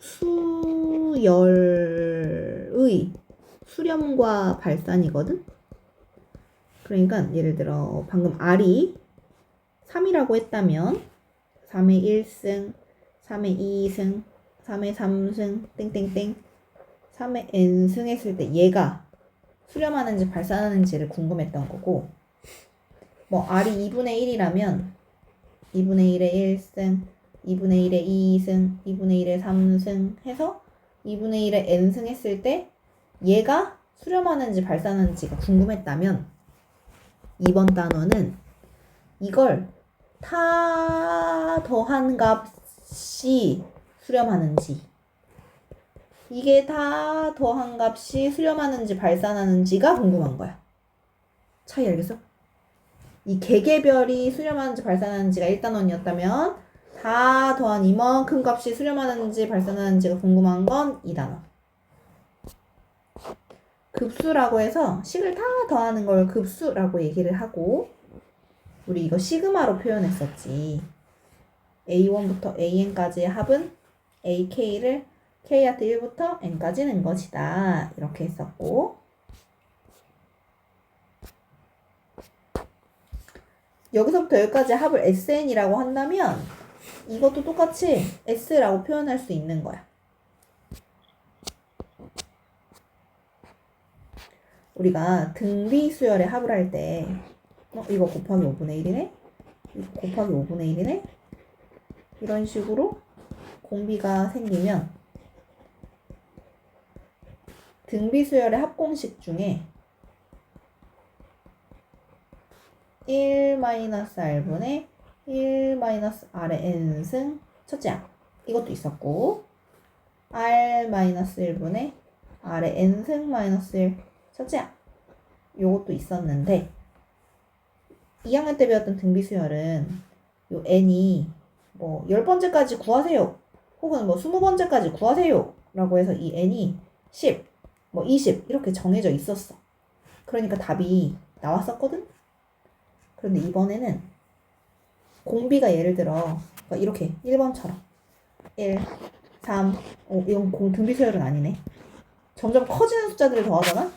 수열의 수렴과 발산이거든? 그러니까 예를 들어 방금 R이 3이라고 했다면 3의 1승, 3의 2승, 3의 3승, 땡땡땡 3의 n승 했을 때 얘가 수렴하는지 발산하는지를 궁금했던 거고, 뭐 R이 2분의 1이라면 2분의 1의 1승, 2분의 1의 2승, 2분의 1의 3승 해서 2분의 1의 n승 했을 때 얘가 수렴하는지 발산하는지가 궁금했다면 2번 단원은 이걸 다 더한 값이 수렴하는지, 이게 다 더한 값이 수렴하는지 발산하는지가 궁금한 거야. 차이 알겠어? 이 개개별이 수렴하는지 발산하는지가 1단원이었다면 다 더한 이만큼 값이 수렴하는지 발산하는지가 궁금한 건 2단원. 급수라고 해서 식을 다 더하는 걸 급수라고 얘기를 하고, 우리 이거 시그마로 표현했었지. A1부터 AN까지의 합은 AK를 K하트 1부터 N까지 는 것이다. 이렇게 했었고, 여기서부터 여기까지 합을 SN이라고 한다면 이것도 똑같이 S라고 표현할 수 있는 거야. 우리가 등비 수열의 합을 할 때 이거 곱하기 5분의 1이네? 이거 곱하기 5분의 1이네? 이런 식으로 공비가 생기면 등비 수열의 합공식 중에 1-R분의 1-R의 n승 첫째 항, 이것도 있었고, R-1분의 R의 n승 마이너스 1 첫째 항, 요것도 있었는데 2학년 때 배웠던 등비 수열은 요 n이 뭐 10번째까지 구하세요 혹은 뭐 20번째까지 구하세요 라고 해서 이 n이 10, 뭐 20 이렇게 정해져 있었어. 그러니까 답이 나왔었거든? 그런데 이번에는 공비가 예를 들어 이렇게 1번처럼 1, 3, 5 이건 등비 수열은 아니네. 점점 커지는 숫자들을 더하잖아?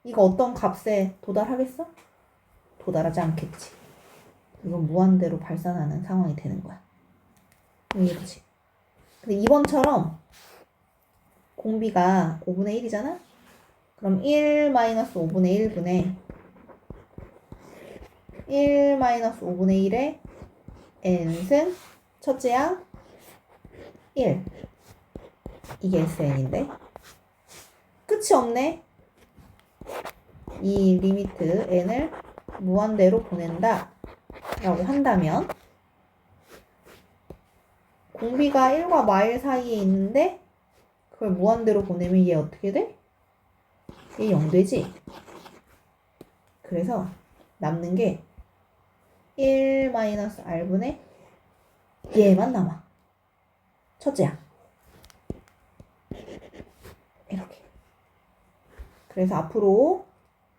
이거 어떤 값에 도달하겠어? 도달하지 않겠지. 이건 무한대로 발산하는 상황이 되는 거야. 이해되지? 근데 이번처럼 공비가 5분의 1이잖아? 그럼 1-5분의 1분의 1-5분의 1의 n승 첫째 항 1, 이게 SN인데 끝이 없네. 이 리미트 n을 무한대로 보낸다 라고 한다면 공비가 1과 마일 사이에 있는데 그걸 무한대로 보내면 얘 어떻게 돼? 얘 0 되지. 그래서 남는 게 1-R분의 얘만 남아. 첫째 항. 이렇게. 그래서 앞으로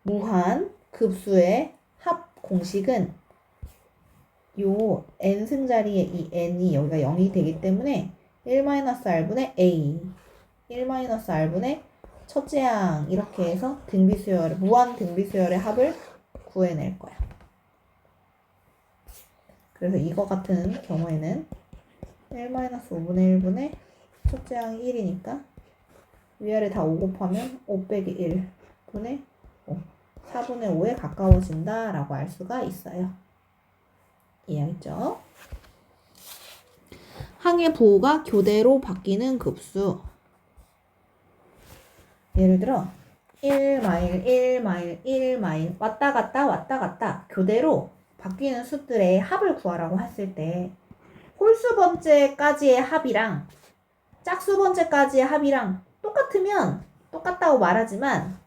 무한 급수의 합 공식은 요 n승 자리에 이 n이 여기가 0이 되기 때문에 1-R분의 A, 1-R분의 첫째 항 이렇게 해서 등비수열, 무한 등비수열의 합을 구해낼 거야. 그래서 이거 같은 경우에는 1-5분의 1분의 첫째 항이 1이니까 위아래 다 5 곱하면 5 빼기 1 분의 5, 4분의 5에 가까워진다 라고 알 수가 있어요. 이해했죠? 항의 부호가 교대로 바뀌는 급수. 예를 들어 1마일, 1마일, 1마일 왔다 갔다 왔다 갔다 교대로 바뀌는 수들의 합을 구하라고 했을 때 홀수 번째까지의 합이랑 짝수 번째까지의 합이랑 똑같으면 똑같다고 말하지만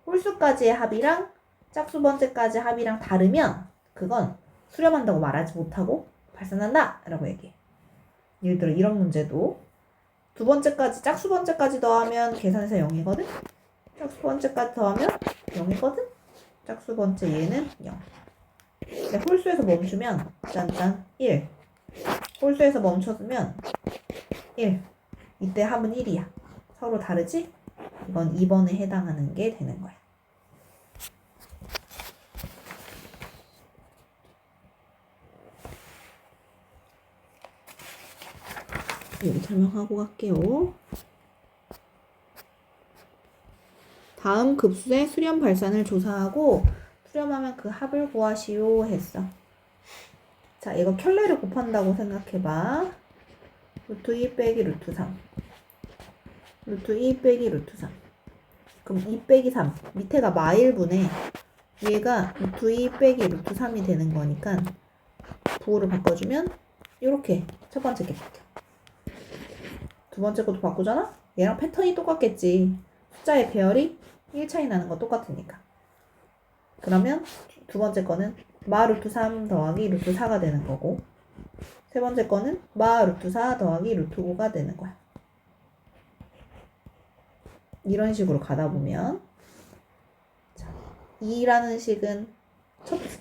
홀수까지의 합이랑 짝수 번째까지 합이랑 다르면 그건 수렴한다고 말하지 못하고 발산한다 라고 얘기해. 예를 들어 이런 문제도 두 번째까지 짝수 번째까지 더하면 계산해서 0이거든? 짝수 번째까지 더하면 0이거든? 짝수 번째 얘는 0. 근데 홀수에서 멈추면 짠짠 1. 홀수에서 멈춰두면 1. 이때 합은 1이야. 서로 다르지? 이건 2번에 해당하는 게 되는 거야. 여기 설명하고 갈게요. 다음 급수의 수렴 발산을 조사하고 수렴하면 그 합을 구하시오 했어. 자, 이거 켤레를 곱한다고 생각해봐. 루트 2 빼기 루트 3. 루트 2 빼기 루트 3. 그럼 2 빼기 3. 밑에가 마일분에 얘가 루트 2 빼기 루트 3이 되는 거니까 부호를 바꿔주면 이렇게 첫 번째 게 바뀌어. 두 번째 것도 바꾸잖아? 얘랑 패턴이 똑같겠지. 숫자의 배열이 1 차이 나는 거 똑같으니까. 그러면 두 번째 거는 마 루트 3 더하기 루트 4가 되는 거고, 세 번째 거는 마 루트 4 더하기 루트 5가 되는 거야. 이런 식으로 가다 보면, 자, 2라는 식은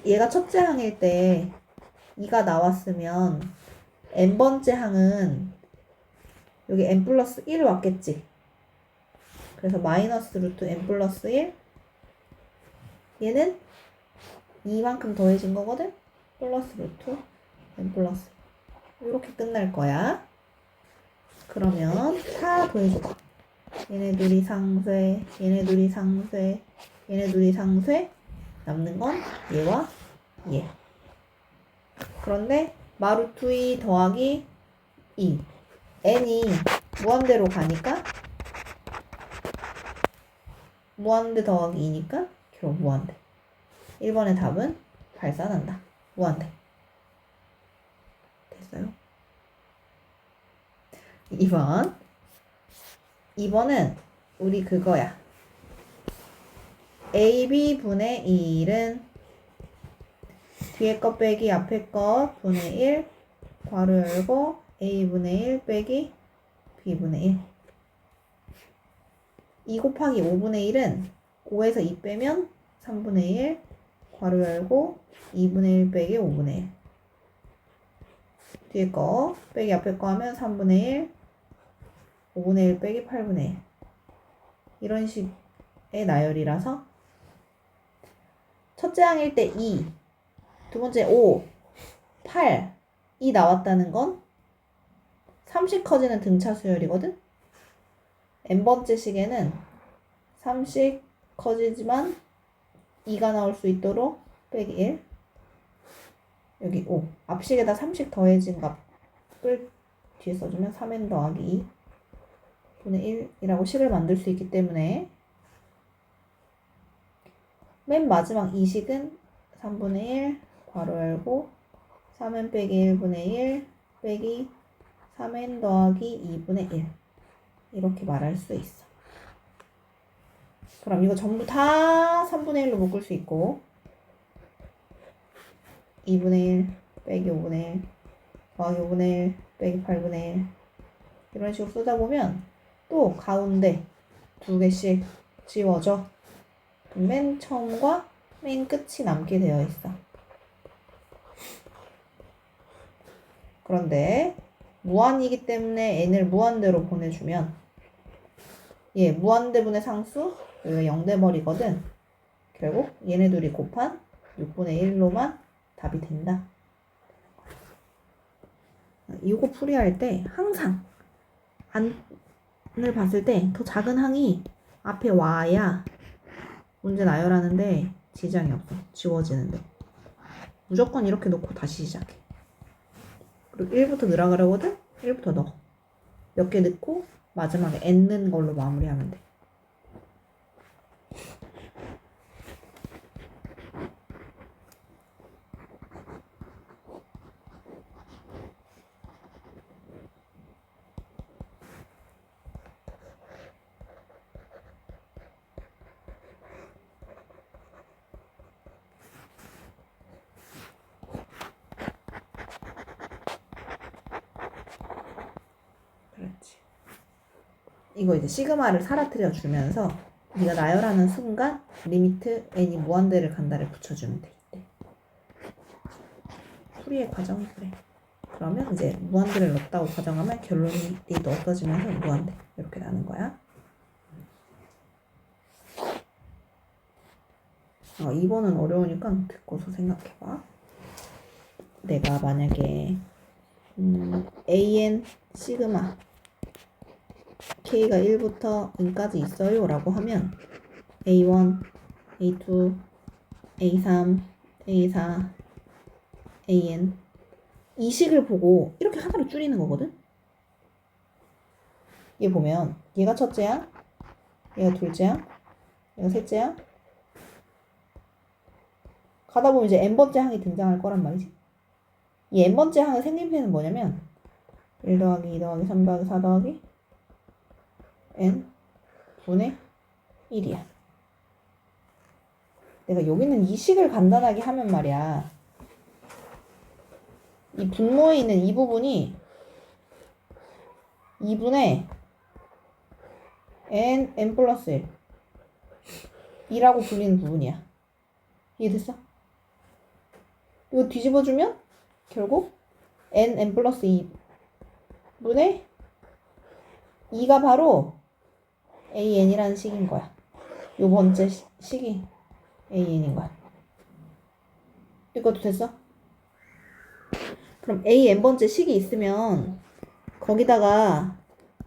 얘가 첫째 항일 때 2가 나왔으면 n번째 항은 여기 n 플러스 1 왔겠지. 그래서 마이너스 루트 n 플러스 1. 얘는 2만큼 더해진 거거든? 플러스 루트 n 플러스 1. 이렇게 끝날 거야. 그러면 4 더해줘봐. 얘네 둘이 상쇄, 얘네 둘이 상쇄, 얘네 둘이 상쇄. 남는 건 얘와 얘. 그런데 마루트 2 더하기 2. n이 무한대로 가니까 무한대 더하기 2니까 결국 무한대. 1번의 답은 발산한다. 무한대. 됐어요? 2번은 우리 그거야. AB분의 1은 뒤에 거 빼기 앞에 거 분의 1 괄호 열고 A분의 1 빼기 B분의 1. 2 곱하기 5분의 1은 5에서 2 빼면 3분의 1 괄호 열고 2분의 1 빼기 5분의 1. 뒤에 거 빼기 앞에 거 하면 3분의 1 5분의 1 빼기 8분의 1. 이런 식의 나열이라서 첫째 항일 때 2, 두 번째 5, 8, 2 나왔다는 건 30 커지는 등차 수열이거든? n번째 식에는 30 커지지만 2가 나올 수 있도록 빼기 1. 여기 5. 앞식에다 30 더해진 값을 뒤에 써주면 3n 더하기 2 분의 1이라고 식을 만들 수 있기 때문에 맨 마지막 이 식은 3분의 1 괄호 열고 3n 빼기 1분의 1 빼기 3n 더하기 2분의 1 이렇게 말할 수 있어. 그럼 이거 전부 다 3분의 1로 묶을 수 있고 2분의 1 빼기 5분의 1 더하기 5분의 1 빼기 8분의 1 이런 식으로 쓰다 보면 또 가운데 두 개씩 지워져. 맨 처음과 맨 끝이 남게 되어 있어. 그런데 무한이기 때문에 n을 무한대로 보내주면 얘 무한대분의 상수 여기가 0 돼버리거든. 결국 얘네 둘이 곱한 6분의 1로만 답이 된다. 이거 풀이할 때 항상 안을 봤을 때 더 작은 항이 앞에 와야 문제 나열하는데 지장이 없어. 지워지는데. 무조건 이렇게 놓고 다시 시작해. 그리고 1부터 늘어가려거든? 1부터 넣어. 몇 개 넣고 마지막에 n는 걸로 마무리하면 돼. 그렇지. 이거 이제 시그마를 사라뜨려 주면서 네가 나열하는 순간 리미트 n이 무한대를 간다를 붙여주면 돼. 이때. 풀이의 과정이 그래. 그러면 이제 무한대를 넣었다고 가정하면 결론이 또 없어지면서 무한대 이렇게 나는 거야. 2번은 어려우니까 듣고서 생각해봐. 내가 만약에 an 시그마 k가 1부터 n까지 있어요 라고 하면 a1, a2, a3, a4, an 이 식을 보고 이렇게 하나로 줄이는 거거든. 얘 보면 얘가 첫째야, 얘가 둘째야, 얘가 셋째야. 가다 보면 이제 n번째 항이 등장할 거란 말이지. 이 n번째 항의 생김새는 뭐냐면 1 더하기 2 더하기 3 더하기 4 더하기 n 분의 1이야. 내가 여기 있는 이 식을 간단하게 하면 말이야. 이 분모에 있는 이 부분이 2분의 n 플러스 1 2라고 불리는 부분이야. 이해됐어? 이거 뒤집어주면 결국 n 플러스 2분의 2가 바로 an이라는 식인 거야. 요 번째 식이 an인 거야. 이것도 됐어? 그럼 an번째 식이 있으면 거기다가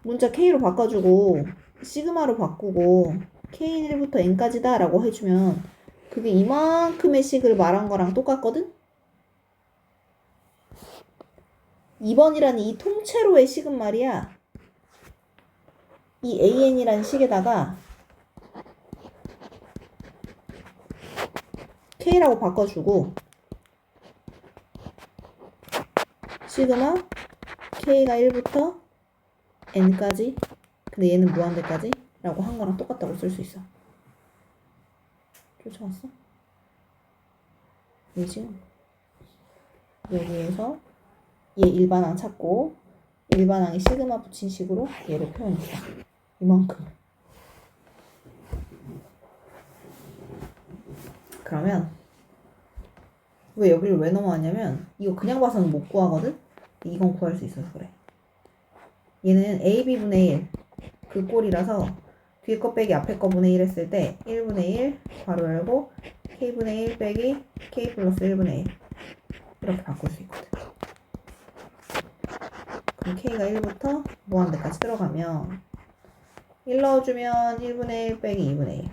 문자 k로 바꿔주고 시그마로 바꾸고 k1부터 n까지다 라고 해주면 그게 이만큼의 식을 말한 거랑 똑같거든? 2번이라는 이 통째로의 식은 말이야. 이 an이라는 식에다가 k라고 바꿔주고 시그마 k가 1부터 n까지 근데 얘는 무한대까지 라고 한 거랑 똑같다고 쓸 수 있어. 쫓아왔어? 얘 지금 여기에서 얘 일반항 찾고 일반항에 시그마 붙인 식으로 얘를 표현했어. 이만큼. 그러면 왜 여기를 왜 넘어왔냐면 이거 그냥 봐서는 못 구하거든? 이건 구할 수 있어서 그래. 얘는 AB분의 1 그 꼴이라서 뒤에 거 빼기 앞에 거 분의 1 했을 때 1분의 1 괄호 열고 K분의 1 빼기 K 플러스 1분의 1 이렇게 바꿀 수 있거든. 그럼 K가 1부터 무한대까지 들어가면 1 넣어주면 1분의 1 빼기 2분의 1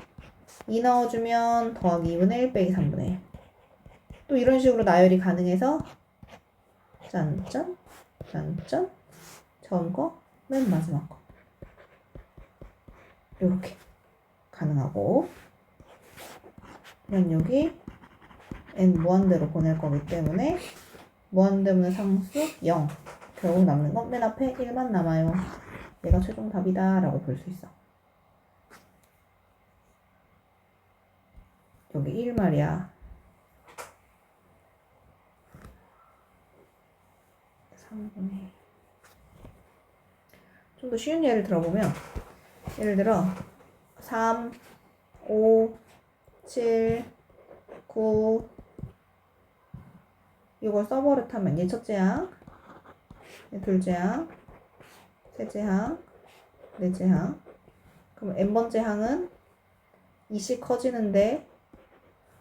2 넣어주면 더하기 2분의 1 빼기 3분의 1 또 이런 식으로 나열이 가능해서 짠짠 짠짠 처음 거 맨 마지막 거 이렇게 가능하고 그냥 여기 n 무한대로 보낼 거기 때문에 무한대분의 상수 0 결국 남는 건 맨 앞에 1만 남아요. 얘가 최종 답이다 라고 볼 수 있어. 여기 1 말이야. 3분의 좀 더 쉬운 예를 들어보면 예를 들어 3, 5, 7, 9 이걸 써버릇하면 얘 첫째 항, 얘 둘째 항, 셋째 항, 넷째 항 그럼 n번째 항은 2씩 커지는데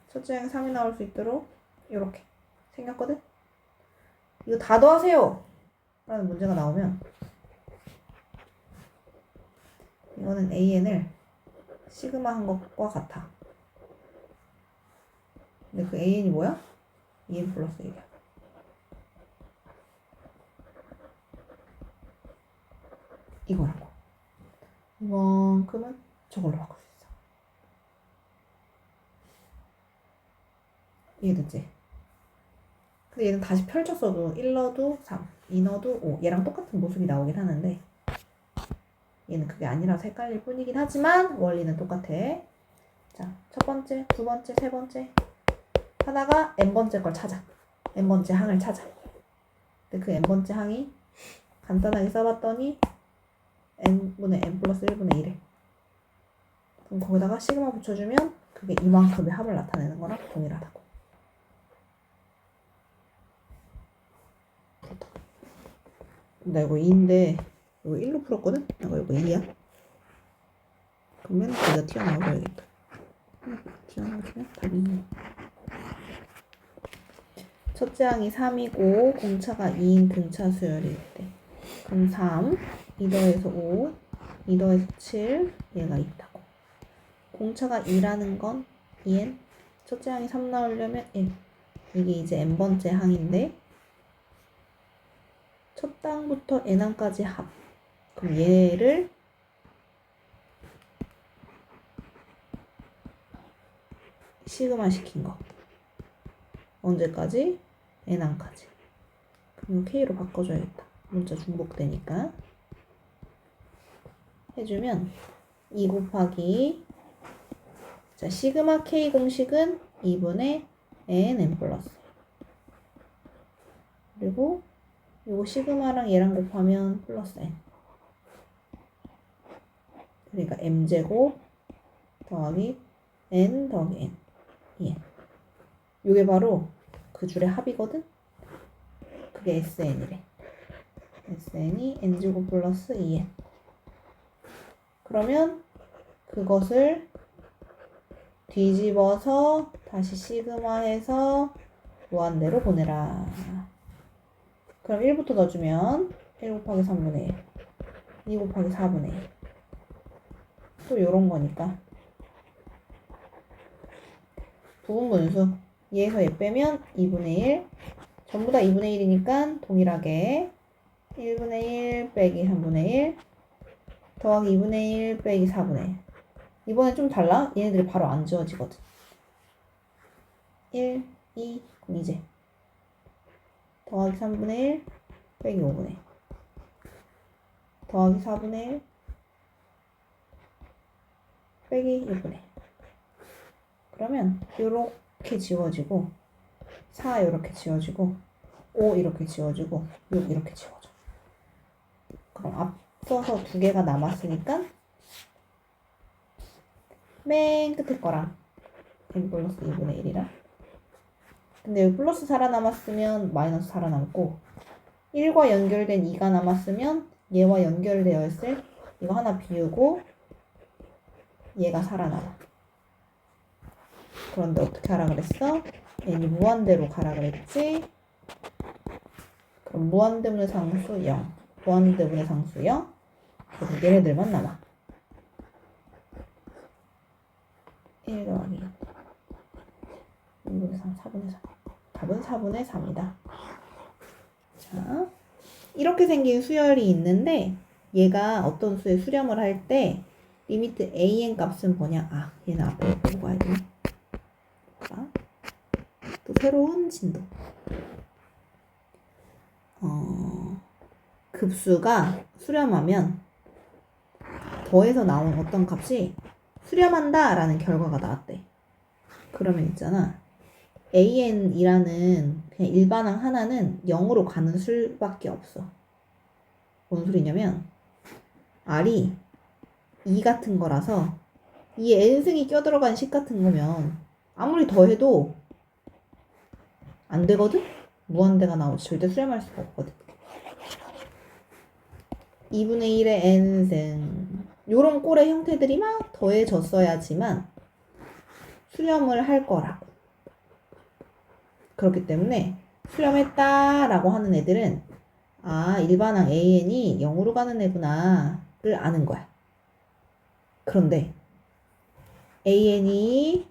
첫째 항이 3이 나올 수 있도록 이렇게 생겼거든? 이거 다 더하세요! 라는 문제가 나오면 이거는 an을 시그마 한 것과 같아. 근데 그 an이 뭐야? 2n 플러스 1이야. 이거라고. 이만큼은 저걸로 바꿀 수 있어. 이해됐지? 근데 얘는 다시 펼쳤어도 1 넣어도 3, 2 넣어도 5 얘랑 똑같은 모습이 나오긴 하는데 얘는 그게 아니라서 헷갈릴 뿐이긴 하지만 원리는 똑같아. 자, 첫 번째, 두 번째, 세 번째 하다가 n번째 걸 찾아. n번째 항을 찾아. 근데 그 n번째 항이 간단하게 써봤더니 n분의 n 플러스 1분의 1에 그럼 거기다가 시그마 붙여주면 그게 이만큼의 합을 나타내는 거랑 동일하다고. 됐다. 나 이거 2인데 이거 1로 풀었거든? 내가 이거 2야? 그러면 여기가 튀어나와줘야겠다. 튀어나와주면 답이 2. 첫째 항이 3이고 공차가 2인 등차 수열이 있대. 그럼 3, 2 더해서 5, 2 더해서 7 얘가 있다고. 공차가 2라는 건 2n, 첫째 항이 3 나오려면 1. 이게 이제 n번째 항인데 첫 항부터 n항까지 합. 그럼 얘를 시그마 시킨 거. 언제까지? n항까지. 그럼 k로 바꿔줘야겠다. 문자 중복되니까. 해주면 2 곱하기 자 시그마 k 공식은 2분의 n 플러스 그리고 요거 시그마랑 얘랑 곱하면 플러스 n 그러니까 m제곱 더하기 n 더하기 n 2n 요게 바로 그 줄의 합이거든? 그게 SN이래. SN이 n제곱 플러스 2n 그러면 그것을 뒤집어서 다시 시그마해서 무한대로 보내라. 그럼 1부터 넣어주면 1 곱하기 3분의 1 2 곱하기 4분의 1 또 요런 거니까 부분분수 얘에서 얘 빼면 2분의 1 전부 다 2분의 1이니까 동일하게 1분의 1 빼기 3분의 1 더하기 2분의 1 빼기 4분의 1 이번엔 좀 달라? 얘네들이 바로 안 지워지거든 1, 2, 그럼 이제 더하기 3분의 1 빼기 5분의 1 더하기 4분의 1 빼기 6분의 1 그러면 요렇게 지워지고 4 요렇게 지워지고 5 이렇게 지워지고 6 이렇게 지워져. 그럼 앞서서 두 개가 남았으니까 맨 끝에 거랑 n 플러스 2분의 1이랑 근데 여기 플러스 살아남았으면 마이너스 살아남고 1과 연결된 2가 남았으면 얘와 연결되어 있을 이거 하나 비우고 얘가 살아남아. 그런데 어떻게 하라 그랬어? n이 무한대로 가라 그랬지? 그럼 무한대분의 상수 0 무한대분의 상수 0 그래서 얘네들만 남아 1 더하기 2분의 3 4분의 3 답은 4분의 3이다. 자, 이렇게 생긴 수열이 있는데 얘가 어떤 수에 수렴을 할 때 리미트 an 값은 뭐냐? 아, 얘는 앞에 보고 가야 되네. 자, 또 새로운 진도. 급수가 수렴하면 더해서 나온 어떤 값이 수렴한다 라는 결과가 나왔대. 그러면 있잖아. an이라는 그냥 일반항 하나는 0으로 가는 수밖에 없어. 뭔 소리냐면 r이 2 같은 거라서 이 n승이 껴들어간 식 같은 거면 아무리 더해도 안 되거든? 무한대가 나오지 절대 수렴할 수가 없거든. 2분의 1의 n승 요런 꼴의 형태들이 막 더해졌어야지만 수렴을 할 거라고. 그렇기 때문에 수렴했다 라고 하는 애들은 아 일반항 an이 0으로 가는 애구나 를 아는 거야. 그런데 an이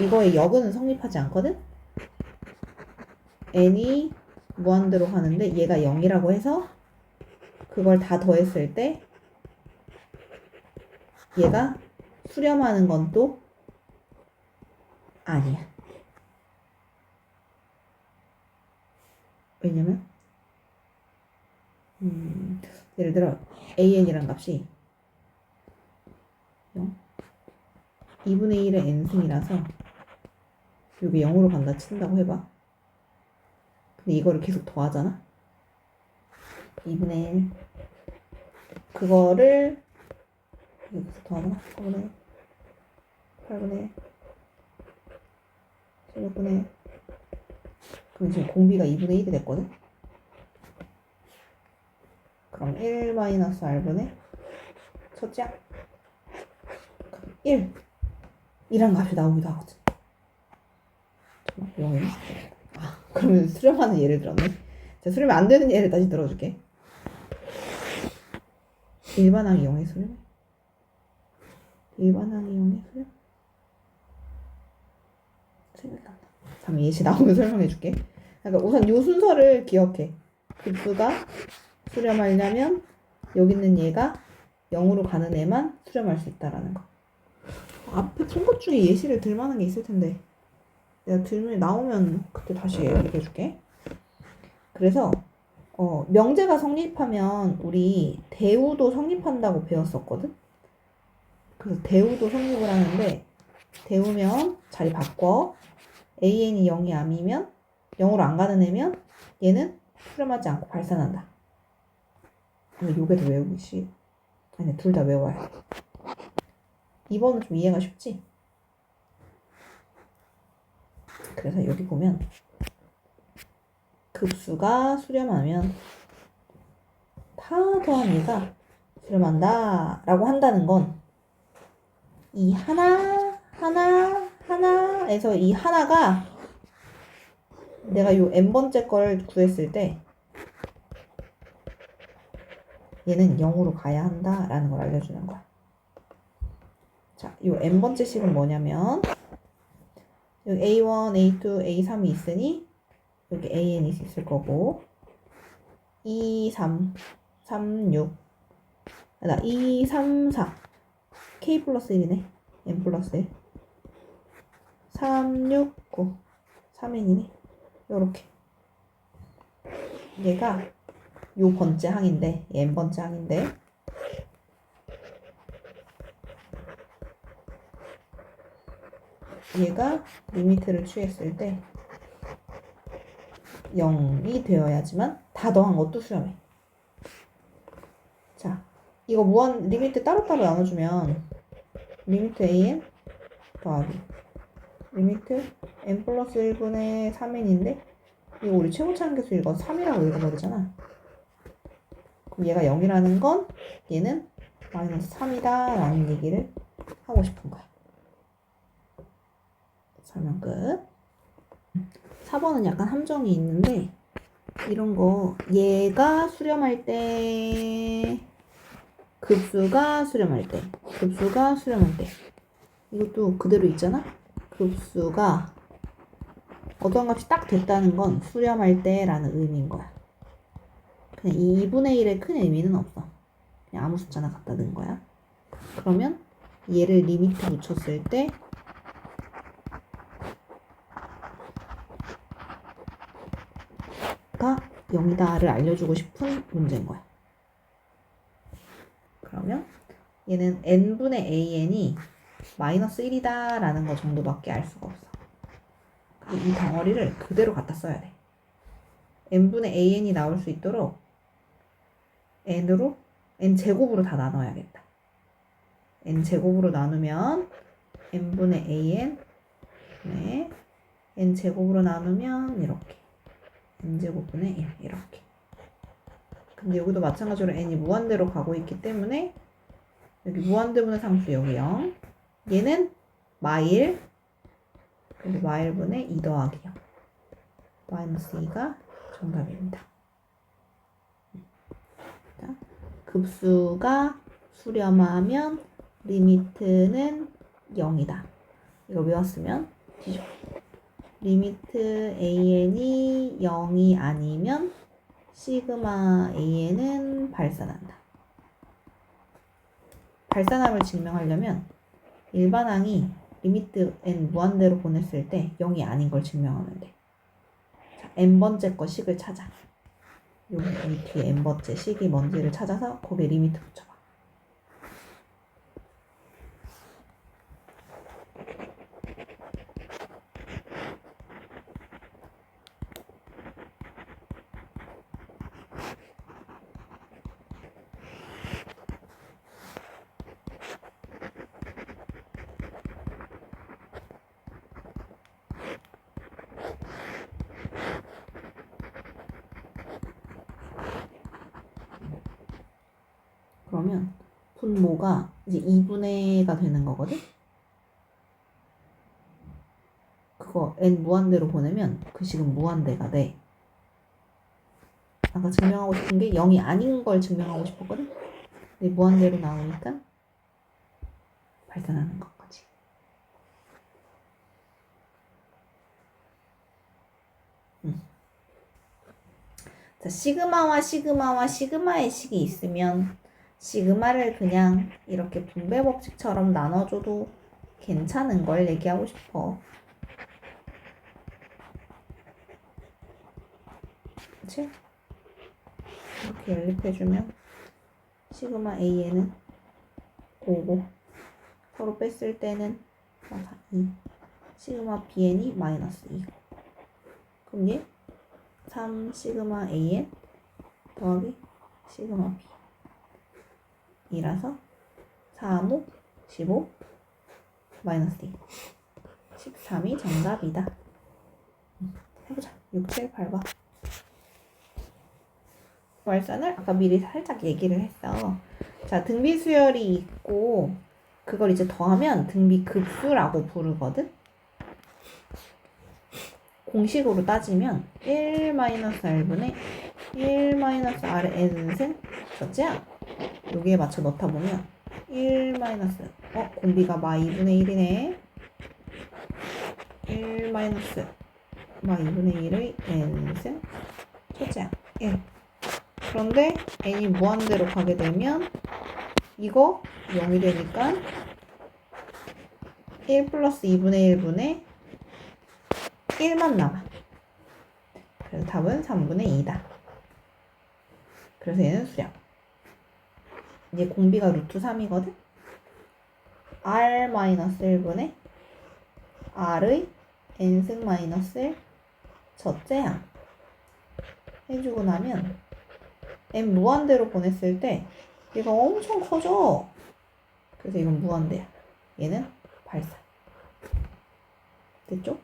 이거의 역은 성립하지 않거든? n이 무한대로 가는데 얘가 0이라고 해서 그걸 다 더했을 때 얘가 수렴하는 건 또 아니야. 왜냐면 예를 들어 an이란 값이 0 2분의 1의 n승이라서 여기 0으로 간다 친다고 해봐. 근데 이거를 계속 더하잖아. 2분의 1 그거를 여기서 더하잖아. 4분의 1 8분의 1 16분의 1 그럼 지금 공비가 2분의 1이 됐거든. 그럼 1 마이너스 r분의 첫째야 1 이란 값이 나오기도 하거든. 영이 그러면 수렴하는 예를 들었네. 자, 수렴이 안 되는 예를 다시 들어줄게. 일반항이 0의 수렴? 일반항이 0의 수렴? 생각난다. 잠깐 예시 나오면 설명해줄게. 그러니까 우선 요 순서를 기억해. 급수가 수렴하려면 여기 있는 얘가 0으로 가는 애만 수렴할 수 있다라는 거. 앞에 본 것 중에 예시를 들 만한 게 있을 텐데 내가 들면 나오면 그때 다시 얘기해줄게. 그래서 명제가 성립하면 우리 대우도 성립한다고 배웠었거든. 그래서 대우도 성립을 하는데 대우면 자리 바꿔. AN이 0이 아니면 0으로 안 가는 애면 얘는 수렴하지 않고 발산한다. 근데 요게도 외우기 싫어. 아니 둘 다 외워야 돼. 2번은 좀 이해가 쉽지? 그래서 여기 보면 급수가 수렴하면 다 더한 얘가 수렴한다 라고 한다는 건 이 하나에서 이 하나가 내가 요 n번째 걸 구했을 때 얘는 0으로 가야 한다 라는 걸 알려주는 거야. 자, 요 n번째 식은 뭐냐면 여기 A1, A2, A3이 있으니 여기 AN이 있을 거고 2, 3, 3, 6 2, 3, 4 K 플러스 1이네. N 플러스 1 3, 6, 9 3N이네. 요렇게 얘가 요 번째 항인데 N번째 항인데 얘가 리미트를 취했을 때 0이 되어야지만 다 더한 것도 수렴해. 자, 이거 무한 리미트 따로따로 나눠주면 리미트 an 더하기 리미트 n 플러스 1분의 3n인데 이거 우리 최고차항계수 이거 3이라고 읽어버리잖아. 그럼 얘가 0이라는 건 얘는 마이너스 3이다 라는 얘기를 하고 싶은 거야. 설명 끝. 4번은 약간 함정이 있는데 이런 거 얘가 수렴할 때 급수가 수렴할 때 이것도 그대로 있잖아. 급수가 어떤 값이 딱 됐다는 건 수렴할 때 라는 의미인 거야. 그냥 이 2분의 1의 큰 의미는 없어. 그냥 아무 숫자나 갖다 넣은 거야. 그러면 얘를 리미트 붙였을 때 가 0이다를 알려주고 싶은 문제인 거야. 그러면 얘는 n분의 an이 마이너스 1이다 라는 거 정도밖에 알 수가 없어. 이 덩어리를 그대로 갖다 써야 돼. n분의 an이 나올 수 있도록 n으로 n제곱으로 다 나눠야겠다. n제곱으로 나누면 n분의 an 네, n제곱으로 나누면 이렇게 n제곱분의 1 이렇게. 근데 여기도 마찬가지로 n이 무한대로 가고 있기 때문에 여기 무한대분의 상수 여기 0 얘는 마일 그리고 마일분의 2 더하기 0 마이너스 2가 정답입니다. 자, 급수가 수렴하면 리미트는 0이다. 이거 외웠으면 뒤져. 리미트 an이 0이 아니면 시그마 an은 발산한다. 발산함을 증명하려면 일반항이 리미트 n 무한대로 보냈을 때 0이 아닌 걸 증명하면 돼. 자, n번째 거 식을 찾아. 여기 이 뒤에 n번째 식이 뭔지를 찾아서 거기에 리미트 붙여봐. 그러면 분모가 이제 2분의가 되는 거거든? 그거 n 무한대로 보내면 그 식은 무한대가 돼. 아까 증명하고 싶은 게 0이 아닌 걸 증명하고 싶었거든? 근데 무한대로 나오니까 발산하는 것까지. 자, 시그마와 시그마와 시그마의 식이 있으면 시그마를 그냥 이렇게 분배 법칙처럼 나눠줘도 괜찮은 걸 얘기하고 싶어. 그치? 이렇게 연립해주면 시그마 A에는 5고 서로 뺐을 때는 2 시그마 Bn이 마이너스 2고 그럼 얘 3 시그마 AN 더하기 시그마 B 이라서 3, 5, 15 마이너스 2 13이 정답이다. 해보자. 6, 7, 8번 월선을 아까 미리 살짝 얘기를 했어. 자, 등비 수열이 있고 그걸 이제 더하면 등비 급수라고 부르거든. 공식으로 따지면 1-R분의 1-R의 n승 첫째야. 여기에 맞춰 넣다 보면 1 마이너스 공비가 마 2분의 1이네. 1 마이너스 마 2분의 1의 n승 첫째야 1. 그런데 n이 무한대로 가게 되면 이거 0이 되니까 1 플러스 2분의 1분의 1만 남아. 그래서 답은 3분의 2다. 그래서 얘는 수렴. 이제 공비가 루트 3이거든? R-1분의 R의 n승 마이너스 1 첫째 항 해주고 나면 n 무한대로 보냈을 때 얘가 엄청 커져. 그래서 이건 무한대야. 얘는 발산. 됐죠?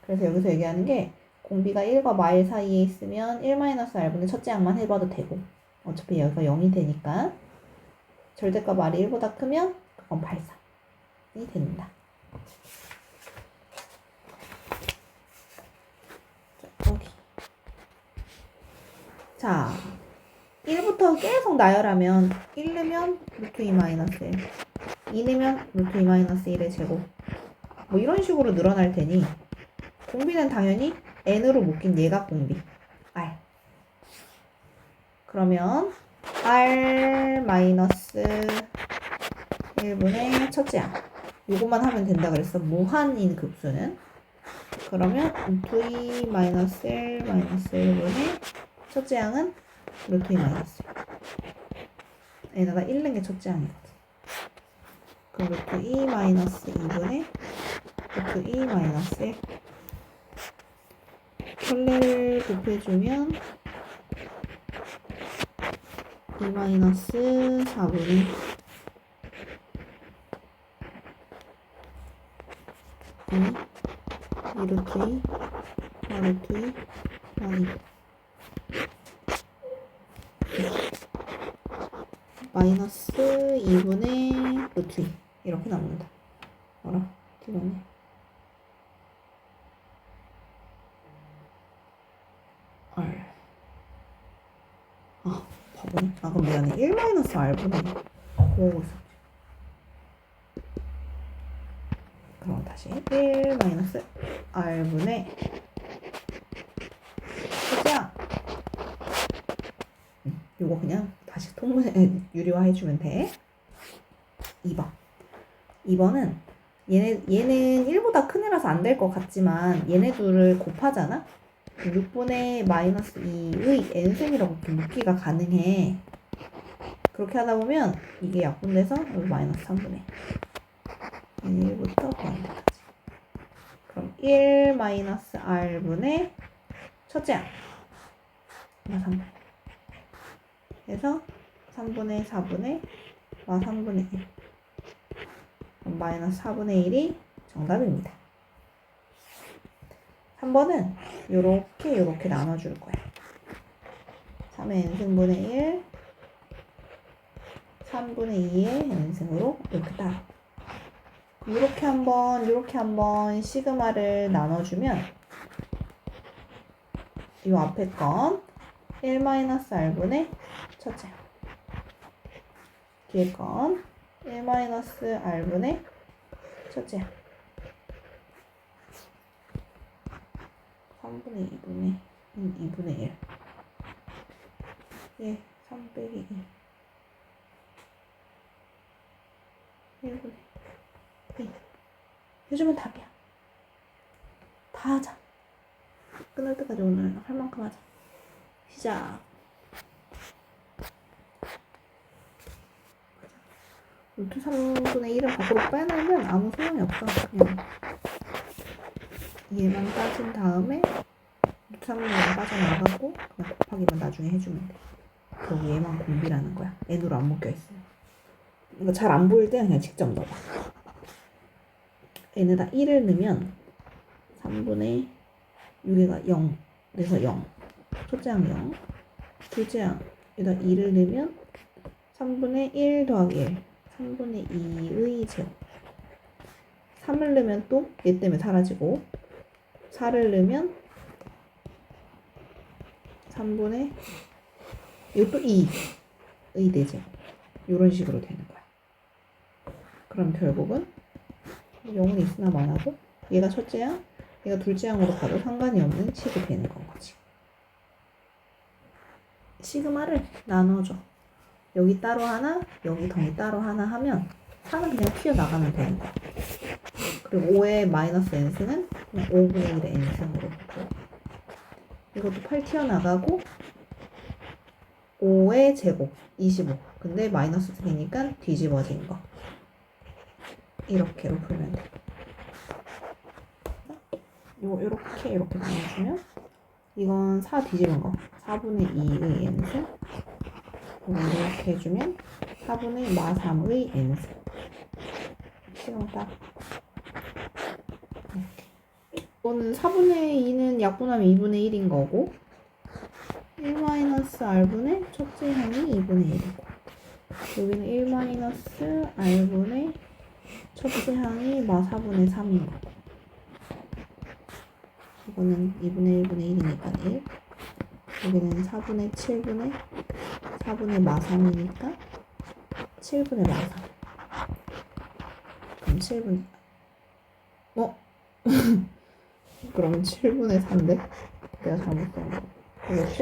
그래서 여기서 얘기하는 게 공비가 1과 마일 사이에 있으면 1-R분의 첫째 항만 해봐도 되고 어차피 여기가 0이 되니까 절대값 R이 1보다 크면 그건 발산이 된다. 자, 여기. 자, 1부터 계속 나열하면 1 넣으면 루트 2 마이너스 1 2 넣으면 루트 2 마이너스 1의 제곱 뭐 이런 식으로 늘어날 테니 공비는 당연히 n으로 묶인 얘가 공비 R. 그러면 R 마이너스 1분의 첫째 항 요것만 하면 된다 그랬어. 무한인 급수는. 그러면 루트 2 마이너스 1 마이너스 1분의 첫째 항은 루트 2 마이너스 1 에다가 1 넣은 게 첫째 항이거든. 그럼 루트 2 마이너스 2분의 루트 2 마이너스 1 선례를 곱해주면 2 마이너스 4분의 2 루트 2 루트 2 마이너스 2분의 루트 2 이렇게 나옵니다. 뭐라? 틀렸네. R 바보네. 그럼 미안해. 1-R분의 뭐하고 있었지? 그럼 다시 1-R분의 첫째야. 요거 그냥 다시 통분해 유리화 해주면 돼. 2번은 얘는 1보다 큰 애라서 안 될 것 같지만 얘네 둘을 곱하잖아? 6분의 마이너스 2의 n승이라고 이렇게 묶기가 가능해. 그렇게 하다 보면 이게 약분돼서 여기 마이너스 3분의 1부터 무한대까지. 그럼 1 마이너스 R분의 첫째 항 3분의 해서 3분의 4분의 3분의 1 그럼 마이너스 4분의 1이 정답입니다. 3번은 요렇게 나눠줄 거야. 3의 n승분의 1 3분의 2의 n승으로 이렇게 따라. 이렇게 한번 시그마를 나눠주면 이 앞에 건 1-r분의 첫째, 뒤에 건 1-r분의 첫째, 3분의 2분의 1. 예, 3 빼기 2. 1분의 2. 해주면 답이야. 다 하자. 끝날 때까지 오늘 할 만큼 하자. 시작. 루트 3분의 1을 밖으로 빼내면 아무 소용이 없어. 그냥 얘만 따진 다음에 루트 3분의 1을 빠져나가고 그냥 곱하기만 나중에 해주면 돼. 그리고 얘만 공비라는 거야. n으로 안 묶여있어요. 이거 잘 안 보일 때는 그냥 직접 넣어봐. n에다 1을 넣으면 3분의 6에가 0 그래서 0. 첫째 항 0. 둘째 항에다 2를 넣으면 3분의 1 더하기 1. 3분의 2의 제곱. 3을 넣으면 또 얘 때문에 사라지고 4를 넣으면 3분의 이것도 2의 대제곱. 이런 식으로 되는 거야. 그럼 결국은 0은 있으나 마나도 얘가 첫째 항, 얘가 둘째 항으로 가도 상관이 없는 식이 되는 건 거지. 시그마를 나눠줘. 여기 따로 하나, 여기 덩이 따로 하나 하면 4는 그냥 튀어나가면 되는 거야. 그리고 5의 마이너스 n승은 그냥 5분의 1의 n승으로 보고 이것도 8 튀어나가고 5의 제곱 25. 근데 마이너스 3니까 뒤집어진 거. 이렇게로 풀면 돼. 이렇게 나눠주면 이건 4 뒤집은 거 4분의 2의 n승 이렇게 해주면 4분의 마3의 n승. 시간 딱 이거는 4분의 2는 약분하면 2분의 1인 거고 1-r분의 첫째 항이 2분의 1이고 여기는 1-r분의 첫째 항이 마4분의 3인 거고 이거는 2분의 1분의 1이니까 1. 여기는 4분의 7분의 4분의 마3이니까 7분의 마3. 그럼 7분 그럼 7분의 4인데? 내가 잘못 쓴 거. 그렇지?